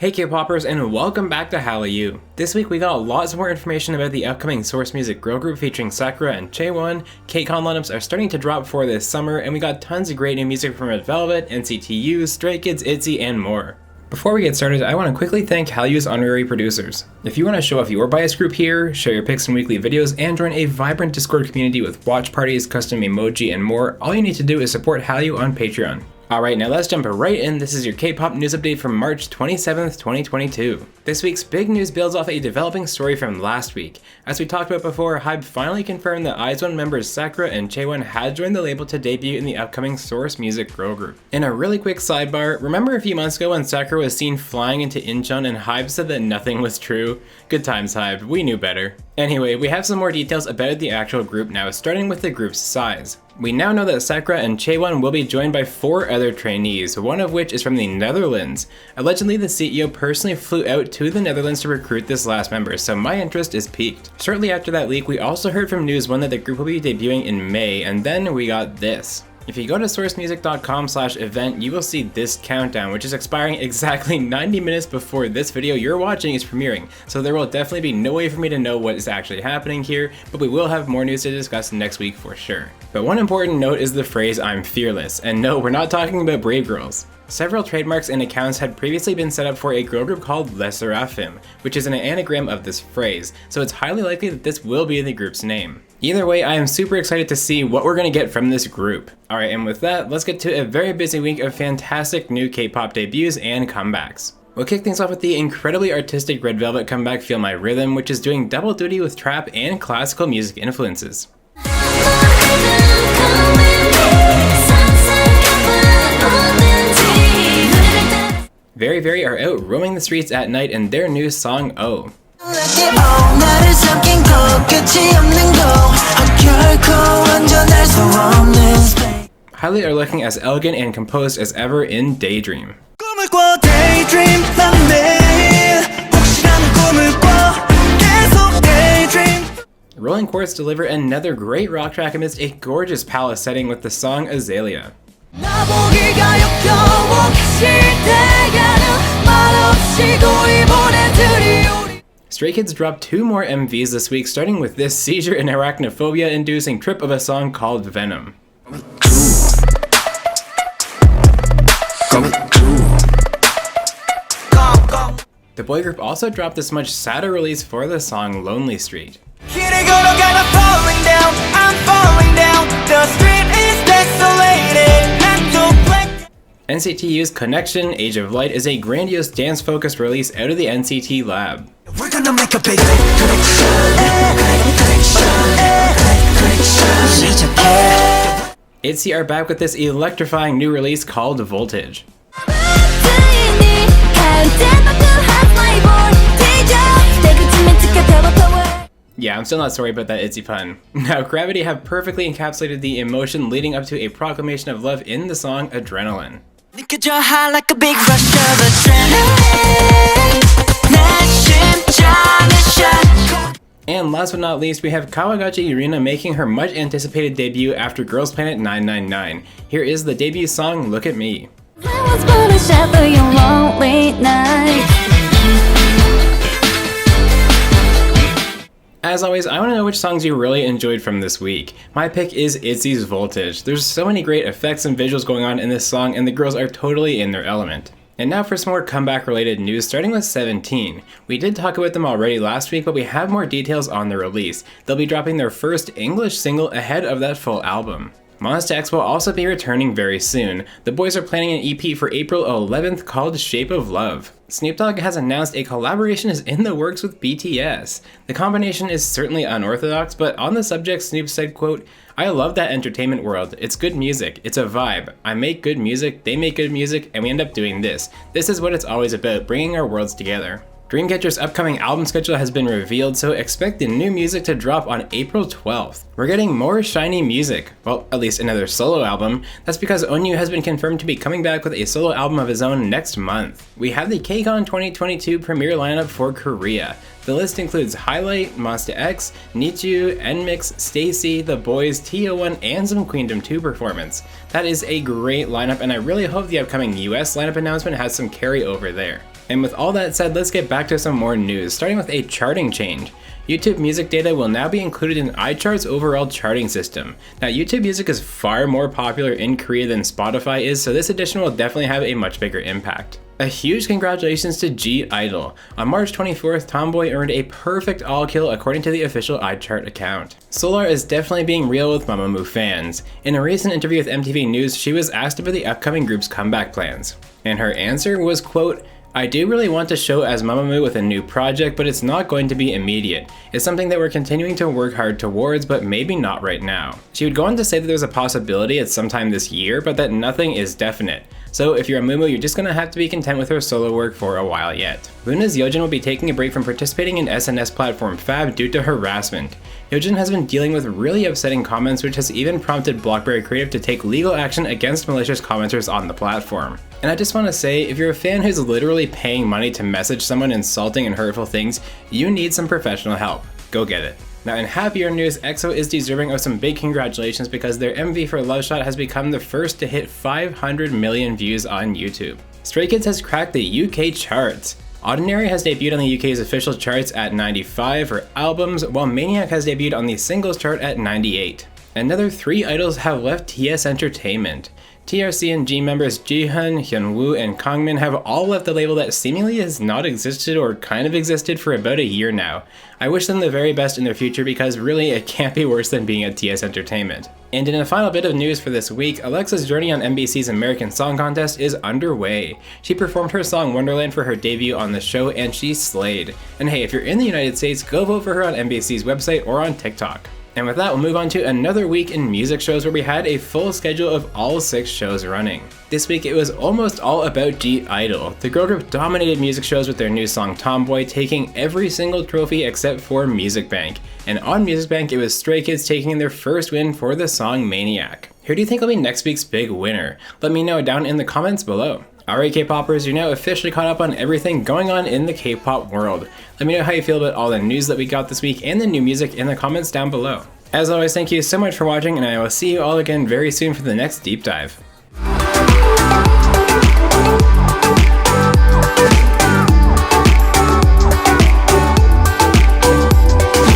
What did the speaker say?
Hey K-popers, and welcome back to Hallyu. This week we got lots more information about the upcoming Source Music girl group featuring Sakura and Chaewon. KCON lineups are starting to drop for this summer, and we got tons of great new music from Red Velvet, NCT U, Stray Kids, ITZY, and more. Before we get started, I want to quickly thank Hallyu's honorary producers. If you want to show off your bias group here, share your pics in weekly videos, and join a vibrant Discord community with watch parties, custom emoji, and more, all you need to do is support Hallyu on Patreon. Alright, now let's jump right in. This is your K-pop news update from March 27th, 2022. This week's big news builds off a developing story from last week. As we talked about before, HYBE finally confirmed that IZ*ONE members Sakura and Chaewon had joined the label to debut in the upcoming Source Music girl group. In a really quick sidebar, remember a few months ago when Sakura was seen flying into Incheon and HYBE said that nothing was true? Good times, HYBE, we knew better. Anyway, we have some more details about the actual group now, starting with the group's size. We now know that Sakura and Chaewon will be joined by 4 other trainees, one of which is from the Netherlands. Allegedly, the CEO personally flew out to the Netherlands to recruit this last member, so my interest is piqued. Shortly after that leak, we also heard from News One that the group will be debuting in May, and then we got this. If you go to sourcemusic.com/event, you will see this countdown, which is expiring exactly 90 minutes before this video you're watching is premiering, so there will definitely be no way for me to know what is actually happening here, but we will have more news to discuss next week for sure. But one important note is the phrase "I'm fearless," and no, we're not talking about Brave Girls. Several trademarks and accounts had previously been set up for a girl group called Les Seraphim, which is an anagram of this phrase, so it's highly likely that this will be the group's name. Either way, I am super excited to see what we're going to get from this group. Alright, and with that, let's get to a very busy week of fantastic new K-pop debuts and comebacks. We'll kick things off with the incredibly artistic Red Velvet comeback Feel My Rhythm, which is doing double duty with trap and classical music influences. Very Very are out roaming the streets at night in their new song Oh. Highlight are looking as elegant and composed as ever in Daydream. Rolling Quartz deliver another great rock track amidst a gorgeous palace setting with the song Azalea. Stray Kids dropped 2 more MVs this week, starting with this seizure and arachnophobia-inducing trip of a song called Venom. The boy group also dropped this much sadder release for the song Lonely Street. NCT U's Connection, Age of Light is a grandiose dance-focused release out of the NCT lab. We're gonna make a big ITZY are back with this electrifying new release called Voltage. Yeah, I'm still not sorry about that ITZY pun. Now, Gravity have perfectly encapsulated the emotion leading up to a proclamation of love in the song Adrenaline. And last but not least, we have Kawagachi Yurina making her much anticipated debut after Girls Planet 999. Here is the debut song Look at Me. As always, I want to know which songs you really enjoyed from this week. My pick is ITZY's Voltage. There's so many great effects and visuals going on in this song, and the girls are totally in their element. And now for some more comeback related news, starting with 17. We did talk about them already last week, but we have more details on the release. They'll be dropping their first English single ahead of that full album. Monsta X will also be returning very soon. The boys are planning an EP for April 11th called Shape of Love. Snoop Dogg has announced a collaboration is in the works with BTS. The combination is certainly unorthodox, but on the subject, Snoop said, quote, "I love that entertainment world. It's good music. It's a vibe. I make good music, they make good music, and we end up doing this. This is what it's always about, bringing our worlds together." Dreamcatcher's upcoming album schedule has been revealed, so expect the new music to drop on April 12th. We're getting more shiny music, well, at least another solo album. That's because Onyu has been confirmed to be coming back with a solo album of his own next month. We have the KCON 2022 premiere lineup for Korea. The list includes Highlight, Monsta X, Nichu, NMIX, Stacy, The Boys, TO1, and some Queendom 2 performance. That is a great lineup, and I really hope the upcoming US lineup announcement has some carryover there. And with all that said, let's get back to some more news, starting with a charting change. YouTube Music data will now be included in iChart's overall charting system. Now, YouTube Music is far more popular in Korea than Spotify is, so this addition will definitely have a much bigger impact. A huge congratulations to (G)I-DLE. On March 24th, Tomboy earned a perfect all-kill according to the official iChart account. Solar is definitely being real with Mamamoo fans. In a recent interview with MTV News, she was asked about the upcoming group's comeback plans. And her answer was, quote, "I do really want to show as Mamamoo with a new project, but it's not going to be immediate. It's something that we're continuing to work hard towards, but maybe not right now." She would go on to say that there's a possibility at sometime this year, but that nothing is definite. So if you're a Mumu, you're just gonna have to be content with her solo work for a while yet. Luna's Yeojin will be taking a break from participating in SNS platform Fab due to harassment. Yeojin has been dealing with really upsetting comments, which has even prompted Blockberry Creative to take legal action against malicious commenters on the platform. And I just want to say, if you're a fan who's literally paying money to message someone insulting and hurtful things, you need some professional help. Go get it. Now, in happier news, EXO is deserving of some big congratulations because their MV for Love Shot has become the first to hit 500 million views on YouTube. Stray Kids has cracked the UK charts. Ordinary has debuted on the UK's official charts at 95 for albums, while Maniac has debuted on the singles chart at 98. Another 3 idols have left TS Entertainment. TRC and G members Jihoon, Hyunwoo, and Kangmin have all left the label that seemingly has not existed or kind of existed for about a year now. I wish them the very best in their future because really it can't be worse than being at TS Entertainment. And in a final bit of news for this week, Alexa's journey on MBC's American Song Contest is underway. She performed her song Wonderland for her debut on the show and she slayed. And hey, if you're in the United States, go vote for her on MBC's website or on TikTok. And with that, we'll move on to another week in music shows where we had a full schedule of all 6 shows running. This week it was almost all about (G)I-DLE. The girl group dominated music shows with their new song Tomboy, taking every single trophy except for Music Bank. And on Music Bank it was Stray Kids taking their first win for the song Maniac. Who do you think will be next week's big winner? Let me know down in the comments below. Alright K-popers, you're now officially caught up on everything going on in the K-pop world. Let me know how you feel about all the news that we got this week and the new music in the comments down below. As always, thank you so much for watching, and I will see you all again very soon for the next deep dive.